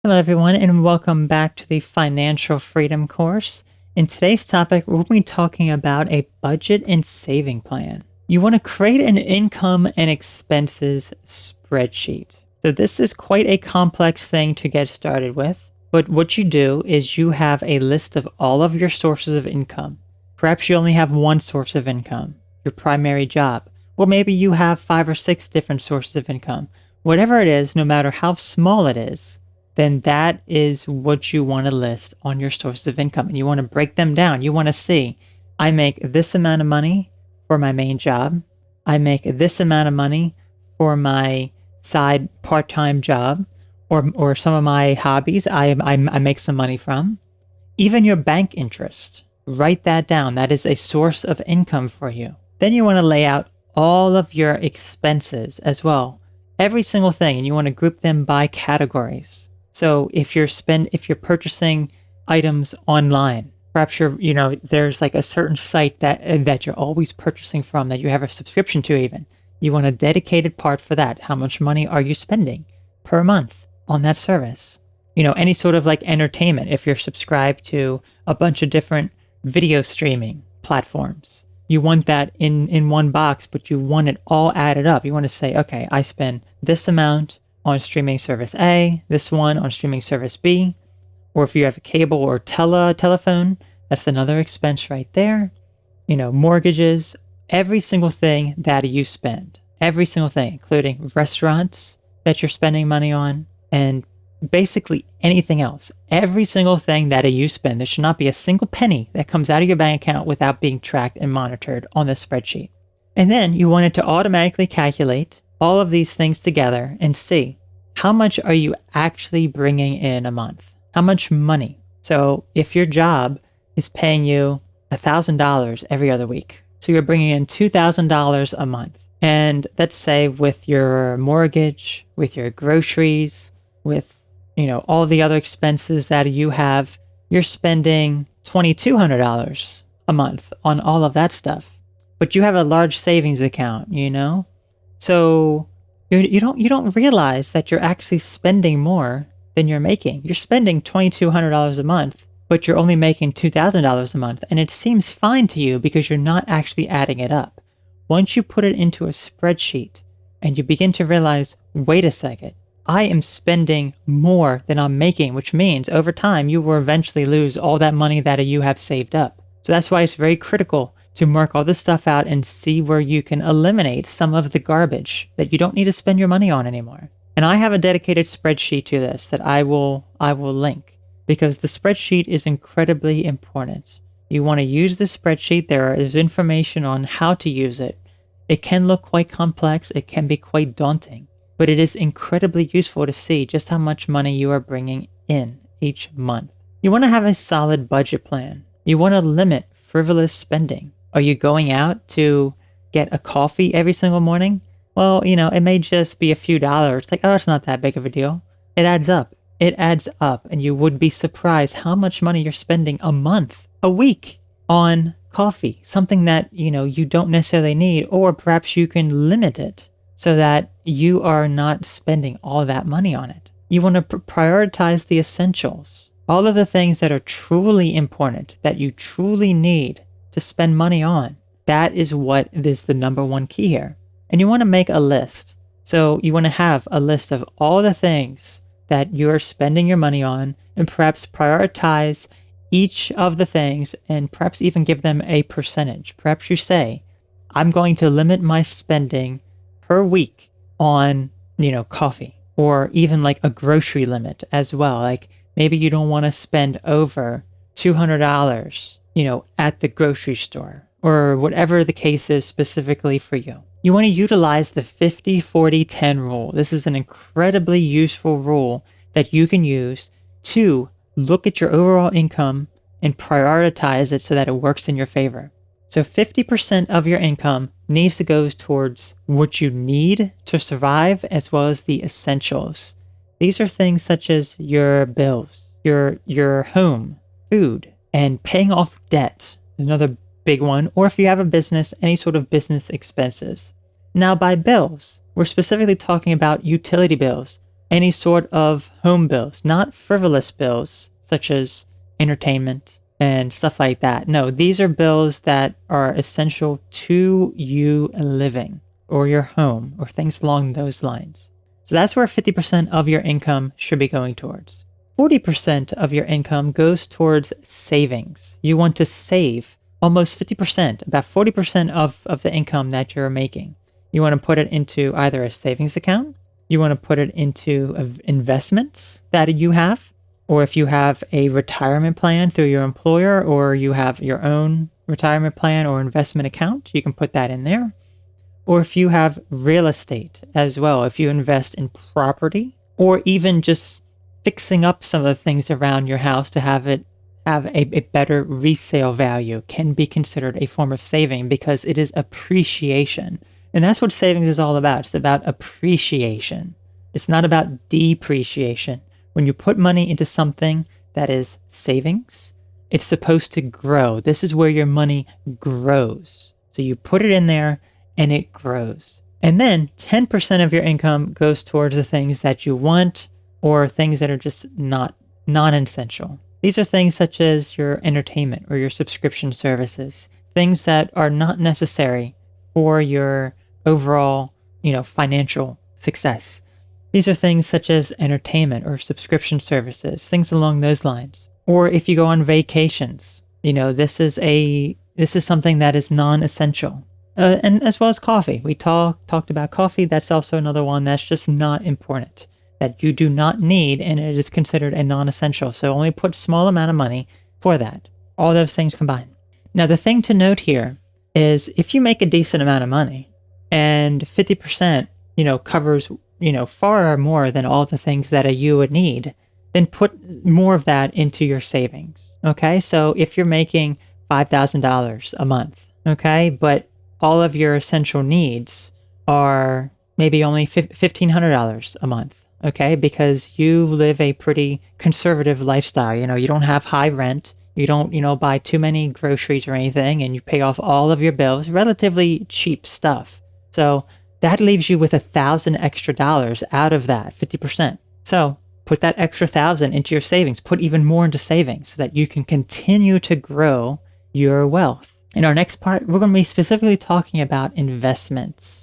Hello, everyone, and welcome back to the Financial Freedom course. In today's topic, we'll be talking about a budget and saving plan. You want to create an income and expenses spreadsheet. So this is quite a complex thing to get started with, but what you do is you have a list of all of your sources of income. Perhaps you only have one source of income, your primary job, or maybe you have 5 or 6 different sources of income. Whatever it is, no matter how small it is, then that is what you want to list on your sources of income. And you want to break them down. You want to see, I make this amount of money for my main job. I make this amount of money for my side part-time job or some of my hobbies I make some money from. Even your bank interest, write that down. That is a source of income for you. Then you want to lay out all of your expenses as well. Every single thing, and you want to group them by categories. So if you're purchasing items online, perhaps there's like a certain site that you're always purchasing from, that you have a subscription to even. You want a dedicated part for that. How much money are you spending per month on that service? Any sort of like entertainment, if you're subscribed to a bunch of different video streaming platforms. You want that in one box, but you want it all added up. You want to say, okay, I spend this amount on streaming service A, this one on streaming service B, or if you have a cable or telephone, that's another expense right there. Mortgages, every single thing that you spend, every single thing, including restaurants that you're spending money on, and basically anything else. Every single thing that you spend, there should not be a single penny that comes out of your bank account without being tracked and monitored on this spreadsheet. And then you want it to automatically calculate all of these things together and see how much are you actually bringing in a month? How much money? So if your job is paying you $1,000 every other week, so you're bringing in $2,000 a month. And let's say with your mortgage, with your groceries, with all the other expenses that you have, you're spending $2,200 a month on all of that stuff. But you have a large savings account, so you don't realize that you're actually spending more than you're making. You're spending $2,200 a month, but you're only making $2,000 a month, and it seems fine to you because you're not actually adding it up. Once you put it into a spreadsheet and you begin to realize, wait a second, I am spending more than I'm making, which means over time you will eventually lose all that money that you have saved up. So that's why it's very critical to mark all this stuff out and see where you can eliminate some of the garbage that you don't need to spend your money on anymore. And I have a dedicated spreadsheet to this that I will link, because the spreadsheet is incredibly important. You want to use the spreadsheet. There is information on how to use it. It can look quite complex. It can be quite daunting, but it is incredibly useful to see just how much money you are bringing in each month. You want to have a solid budget plan. You want to limit frivolous spending. Are you going out to get a coffee every single morning? Well, it may just be a few dollars. Like, oh, it's not that big of a deal. It adds up. It adds up, and you would be surprised how much money you're spending a month, a week on coffee, something that, you don't necessarily need, or perhaps you can limit it so that you are not spending all that money on it. You want to prioritize the essentials, all of the things that are truly important, that you truly need to spend money on. That is what is the number one key here. And you want to make a list. So you want to have a list of all the things that you're spending your money on, and perhaps prioritize each of the things and perhaps even give them a percentage. Perhaps you say, I'm going to limit my spending per week on, coffee, or even like a grocery limit as well. Like maybe you don't want to spend over $200, at the grocery store, or whatever the case is specifically for you. You want to utilize the 50-40-10 rule. This is an incredibly useful rule that you can use to look at your overall income and prioritize it so that it works in your favor. So 50% of your income needs to go towards what you need to survive, as well as the essentials. These are things such as your bills, your home, food, and paying off debt, another big one, or if you have a business, any sort of business expenses. Now, by bills, we're specifically talking about utility bills, any sort of home bills, not frivolous bills such as entertainment and stuff like that. No, these are bills that are essential to you living or your home or things along those lines. So that's where 50% of your income should be going towards. 40% of your income goes towards savings. You want to save almost 50%, about 40% of the income that you're making. You want to put it into either a savings account, you want to put it into investments that you have, or if you have a retirement plan through your employer, or you have your own retirement plan or investment account, you can put that in there. Or if you have real estate as well, if you invest in property, or even just fixing up some of the things around your house to have it have a better resale value, can be considered a form of saving because it is appreciation. And that's what savings is all about. It's about appreciation. It's not about depreciation. When you put money into something that is savings, it's supposed to grow. This is where your money grows. So you put it in there and it grows. And then 10% of your income goes towards the things that you want or things that are just non-essential. These are things such as your entertainment or your subscription services, things that are not necessary for your overall, financial success. These are things such as entertainment or subscription services, things along those lines. Or if you go on vacations, this is something that is non-essential. And as well as coffee. We talked about coffee. That's also another one that's just not important, that you do not need, and it is considered a non-essential. So only put small amount of money for that. All those things combined. Now, the thing to note here is if you make a decent amount of money and 50%, covers, far more than all the things that you would need, then put more of that into your savings. Okay. So if you're making $5,000 a month, okay, but all of your essential needs are maybe only $1,500 a month. Okay. Because you live a pretty conservative lifestyle. You don't have high rent. You don't, buy too many groceries or anything, and you pay off all of your bills, relatively cheap stuff. So that leaves you with $1,000 extra out of that 50%. So put that extra $1,000 into your savings, put even more into savings so that you can continue to grow your wealth. In our next part, we're going to be specifically talking about investments.